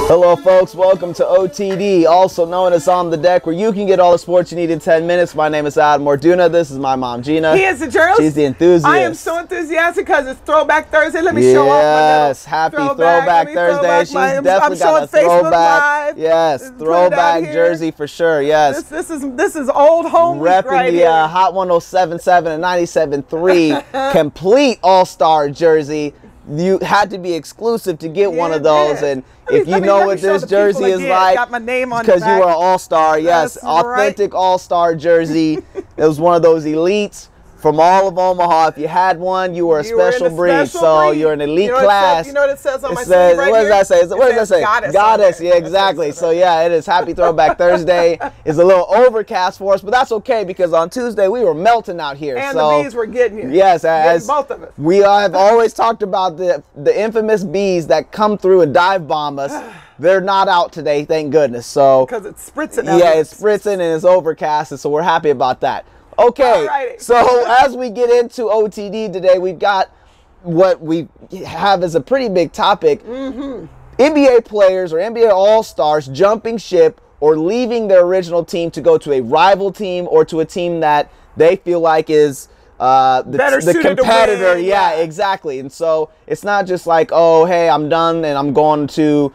Hello folks, welcome to OTD, also known as On the Deck, where you can get all the sports you need in 10 minutes. My name is Adam Orduna. This is my mom, Gina. He is the journalist. She's the enthusiast. I am so enthusiastic because it's Throwback Thursday. Let me show off my Yes, happy Throwback Thursday. She's definitely got a throwback. Yes, throwback jersey for sure. Yes. This is old home week right here. Repping the Hot 107.7 and 97.3 complete All-Star jersey. You had to be exclusive to get one of those, and if you know what this jersey is like, got my name on because you are an all-star. Yes, authentic all-star jersey. It was one of those elites from all of Omaha. If you had one, you were a special breed. So you're an elite class. You know what it says on my sleeve right here? What does that say? What does that say? Goddess. Yeah, exactly. So yeah, it is Happy Throwback Thursday. It's a little overcast for us, but that's okay because on Tuesday we were melting out here. And the bees were getting you. Yes, as both of us. We have always talked about the infamous bees that come through and dive bomb us. They're not out today, thank goodness. So because it's spritzing. Yeah, it's spritzing and it's overcast, and so we're happy about that. Okay, Alrighty. So as we get into OTD today, we've got what we have as a pretty big topic. NBA players or NBA All-Stars jumping ship or leaving their original team to go to a rival team or to a team that they feel like is the competitor. Yeah, exactly. And so it's not just like, oh, hey, I'm done and I'm going to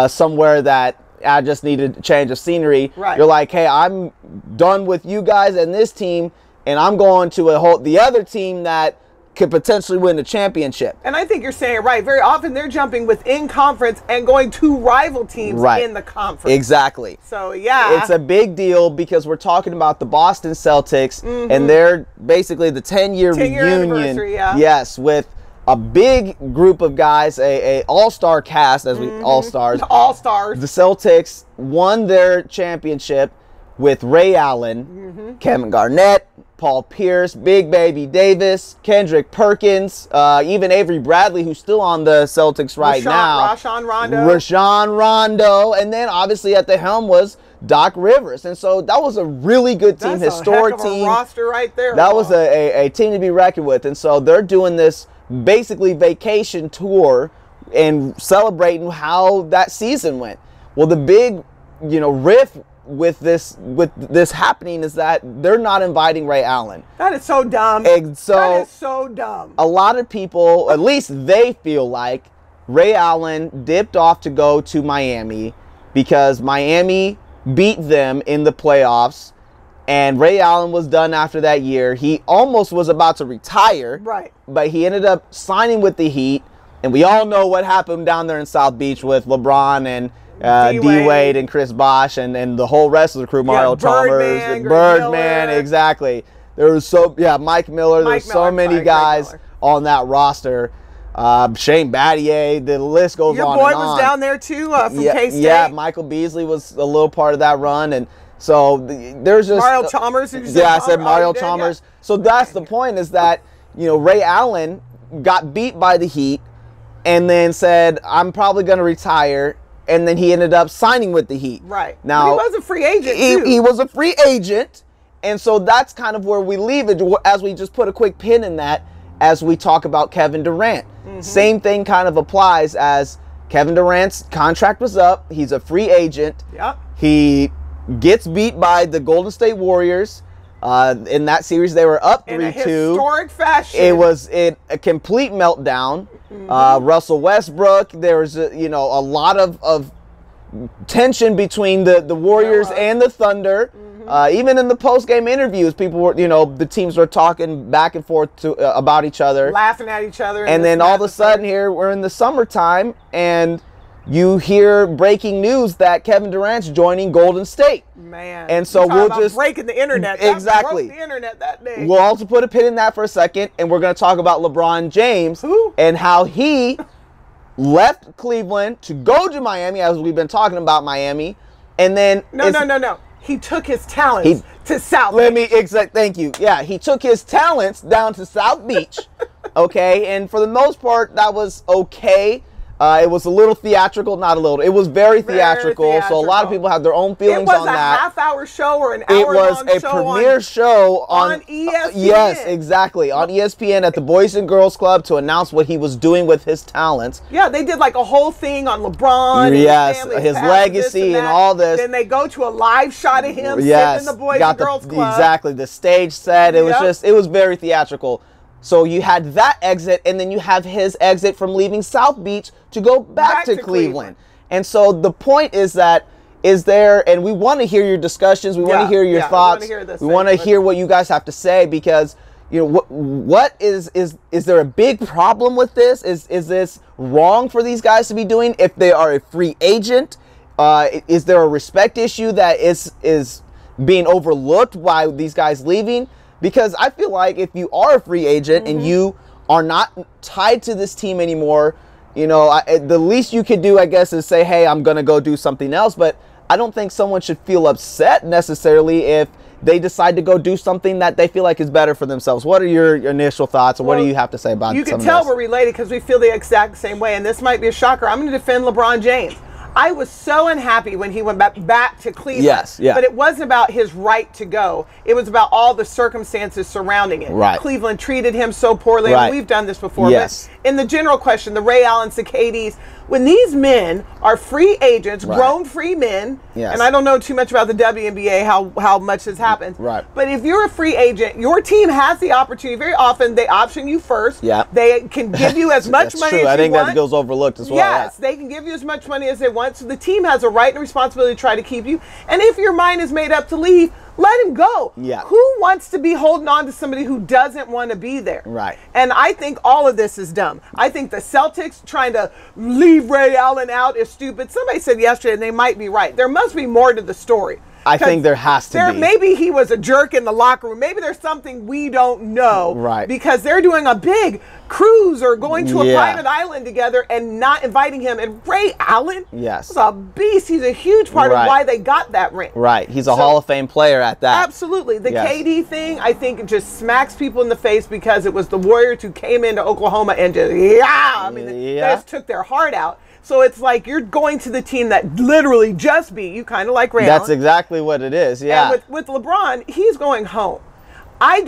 somewhere that I just need a change of scenery. Right. You're like, hey, I'm done with you guys and this team, and I'm going to the other team that could potentially win the championship. And I think you're saying it right. Very often they're jumping within conference and going to rival teams in the conference. Exactly. So yeah, it's a big deal because we're talking about the Boston Celtics and they're basically the 10-year reunion. Yes, with a big group of guys, a all-star cast, as we all-stars. All-stars. The Celtics won their championship with Ray Allen, Kevin Garnett, Paul Pierce, Big Baby Davis, Kendrick Perkins, even Avery Bradley, who's still on the Celtics now. Rajon Rondo. And then obviously at the helm was Doc Rivers. And so that was a really good team, historic team. A roster right there. That was a team to be reckoned with. And so they're doing this basically vacation tour and celebrating how that season went. Well, the big, riff with this happening is that they're not inviting Ray Allen. That is so dumb. And so that is so dumb. A lot of people, at least they feel like Ray Allen dipped off to go to Miami because Miami beat them in the playoffs. And Ray Allen was done after that year. He almost was about to retire. Right. But he ended up signing with the Heat. And we all know what happened down there in South Beach with LeBron and D-Wade and Chris Bosh and the whole rest of the crew. Mario Chalmers, Birdman, exactly. There was Mike Miller. There's so many guys on that roster. Shane Battier, the list goes on and on. Your boy was down there too from K-State. Yeah, Michael Beasley was a little part of that run. And so there's just Mario Chalmers. I said Mario Chalmers. Yeah. So that's the point, is that Ray Allen got beat by the Heat, and then said, "I'm probably going to retire," and then he ended up signing with the Heat. Right. Now but he was a free agent too. He was a free agent, and so that's kind of where we leave it. As we just put a quick pin in that, as we talk about Kevin Durant, same thing kind of applies. As Kevin Durant's contract was up, he's a free agent. Yep. He gets beat by the Golden State Warriors. In that series, they were up 3-2. In a historic fashion. It was a complete meltdown. Russell Westbrook, there was a lot of tension between the Warriors and the Thunder. Even in the post-game interviews, people were, the teams were talking back and forth about each other. Laughing at each other. And then all of a sudden here, we're in the summertime, and you hear breaking news that Kevin Durant's joining Golden State. Man. And so we'll just breaking the internet. Exactly. That broke the internet that day. We'll also put a pin in that for a second, and we're going to talk about LeBron James and how he left Cleveland to go to Miami, as we've been talking about Miami, and then no. He took his talents to South Beach. Thank you. Yeah, he took his talents down to South Beach. Okay, and for the most part, that was okay. It was a little theatrical, not a little. It was very theatrical. So a lot of people have their own feelings on that. It was a half-hour show or an hour-long show. It was a premiere show on ESPN. Yes, exactly, on ESPN at the Boys and Girls Club to announce what he was doing with his talents. Yeah, they did like a whole thing on LeBron and his legacy and all this. Then they go to a live shot of him sitting in the Boys and Girls Club. Exactly, the stage set. It was very theatrical. So you had that exit, and then you have his exit from leaving South Beach to go back to Cleveland. And so the point is that and we want to hear your discussions. We want to hear your thoughts. We want to hear what you guys have to say, because what is there a big problem with this? Is this wrong for these guys to be doing if they are a free agent? Is there a respect issue that is being overlooked by these guys leaving? Because I feel like if you are a free agent and you are not tied to this team anymore, the least you could do, I guess, is say, hey, I'm going to go do something else. But I don't think someone should feel upset necessarily if they decide to go do something that they feel like is better for themselves. What are your initial thoughts, or what do you have to say about it? You can tell we're related because we feel the exact same way, and this might be a shocker. I'm going to defend LeBron James. I was so unhappy when he went back to Cleveland. Yes, yeah. But it wasn't about his right to go. It was about all the circumstances surrounding it. Right. Cleveland treated him so poorly. Right. And we've done this before. Yes. But in the general question, the Ray Allens, the KDs, when these men are free agents, grown free men, and I don't know too much about the WNBA, how much has happened. Right. But if you're a free agent, your team has the opportunity. Very often, they option you first. Yeah. They can give you as much money as you want. I think that goes overlooked as well. Yes, they can give you as much money as they want. So the team has a right and responsibility to try to keep you. And if your mind is made up to leave, let him go. Yeah. Who wants to be holding on to somebody who doesn't want to be there? Right. And I think all of this is dumb. I think the Celtics trying to leave Ray Allen out is stupid. Somebody said yesterday, and they might be right, there must be more to the story. I think there has to be. Maybe he was a jerk in the locker room. Maybe there's something we don't know. Right. Because they're doing a big cruise or going to a private island together and not inviting him. And Ray Allen was a beast. He's a huge part of why they got that ring. Right. He's a Hall of Fame player at that. Absolutely. The KD thing, I think, it just smacks people in the face because it was the Warriors who came into Oklahoma and just, they just took their heart out. So it's like you're going to the team that literally just beat you, kind of like Ray Allen. That's exactly what it is, yeah. And with LeBron, he's going home. I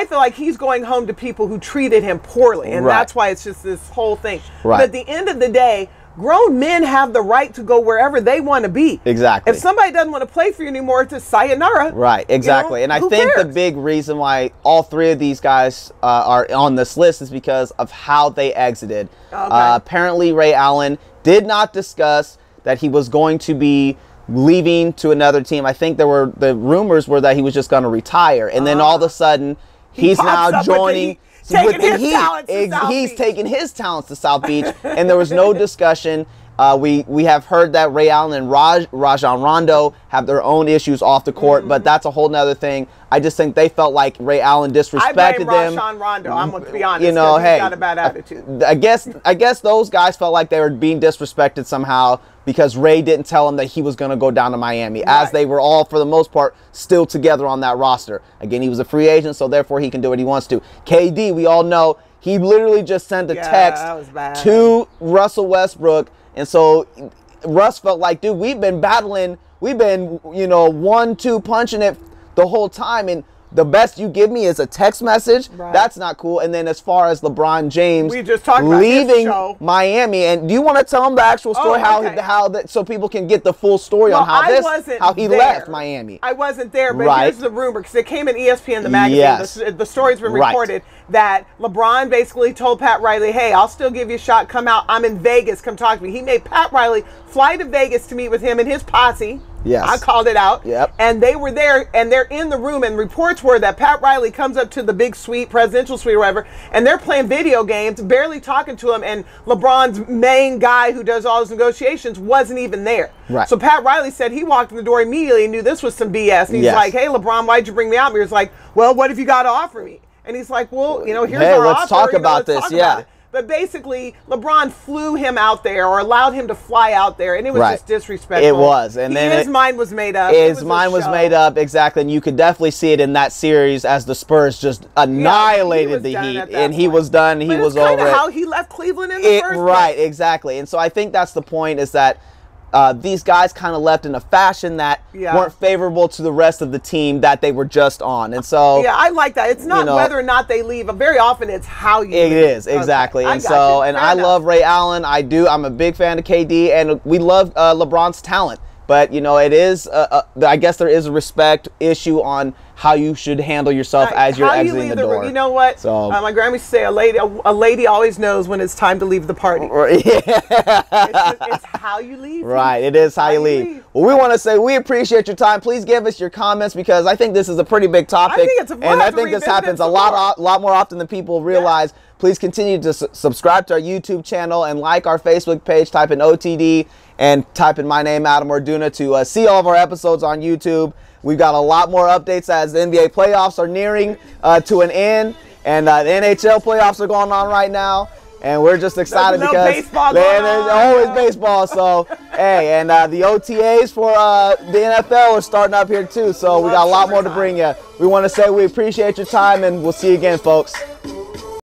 feel like he's going home to people who treated him poorly, and that's why it's just this whole thing. Right. But at the end of the day, grown men have the right to go wherever they want to be. Exactly. If somebody doesn't want to play for you anymore, it's a sayonara. Right, exactly. And I think the big reason why all three of these guys are on this list is because of how they exited. Okay. Apparently, Ray Allen did not discuss that he was going to be leaving to another team. I think the rumors were that he was just going to retire, and then all of a sudden he's now joining with the Heat. He's taking his talents to South Beach, and there was no discussion. We have heard that Ray Allen and Rajon Rondo have their own issues off the court, but that's a whole nother thing. I just think they felt like Ray Allen disrespected them. Rajon Rondo, I'm going to be honest. He's got a bad attitude. I guess those guys felt like they were being disrespected somehow because Ray didn't tell them that he was going to go down to Miami, as they were all, for the most part, still together on that roster. Again, he was a free agent, so therefore he can do what he wants to. KD, we all know, he literally just sent a text to Russell Westbrook. And so Russ felt like, dude, we've been battling. We've been, 1-2 punching it the whole time. And the best you give me is a text message. Right. That's not cool. And then as far as LeBron James leaving Miami, and do you want to tell them the actual story, how that, so people can get the full story on how he left Miami? I wasn't there, but here's the rumor, because it came in ESPN, the magazine. Yes. The story's been reported that LeBron basically told Pat Riley, hey, I'll still give you a shot. Come out. I'm in Vegas. Come talk to me. He made Pat Riley fly to Vegas to meet with him and his posse. Yes. I called it out. Yep. And they were there, and they're in the room, and reports were that Pat Riley comes up to the big suite, presidential suite or whatever, and they're playing video games, barely talking to him, and LeBron's main guy who does all his negotiations wasn't even there. Right. So Pat Riley said he walked in the door immediately and knew this was some BS. And he's like, hey, LeBron, why'd you bring me out? And he was like, well, what have you got to offer me? And he's like, well, here's our offer. Let's talk about this. But basically, LeBron flew him out there or allowed him to fly out there, and it was just disrespectful. It was. And then his mind was made up. His mind was made up, exactly. And you could definitely see it in that series as the Spurs just annihilated the Heat. And he was done. He was over it. That's kind of how he left Cleveland in the first place. Right, exactly. And so I think that's the point, is that these guys kind of left in a fashion that weren't favorable to the rest of the team that they were just on. And so I like that. It's not whether or not they leave. Very often it's how you leave. It is, exactly. And so, and I love Ray Allen. I do. I'm a big fan of KD, and we love LeBron's talent. But, it is, I guess there is a respect issue on how you should handle yourself as you're exiting the door. You know what? So, my grandma used to say, a lady always knows when it's time to leave the party. It's how you leave. Right, it is how you leave. Well, we want to say we appreciate your time. Please give us your comments, because I think this is a pretty big topic. I think it's and I think this happens a lot more often than people realize. Yeah. Please continue to subscribe to our YouTube channel and like our Facebook page. Type in OTD and type in my name, Adam Orduna, to see all of our episodes on YouTube. We've got a lot more updates as the NBA playoffs are nearing to an end, and the NHL playoffs are going on right now. And we're just excited because there's always baseball. So, hey, and the OTAs for the NFL are starting up here too. So we got a lot more to bring you. We want to say we appreciate your time, and we'll see you again, folks.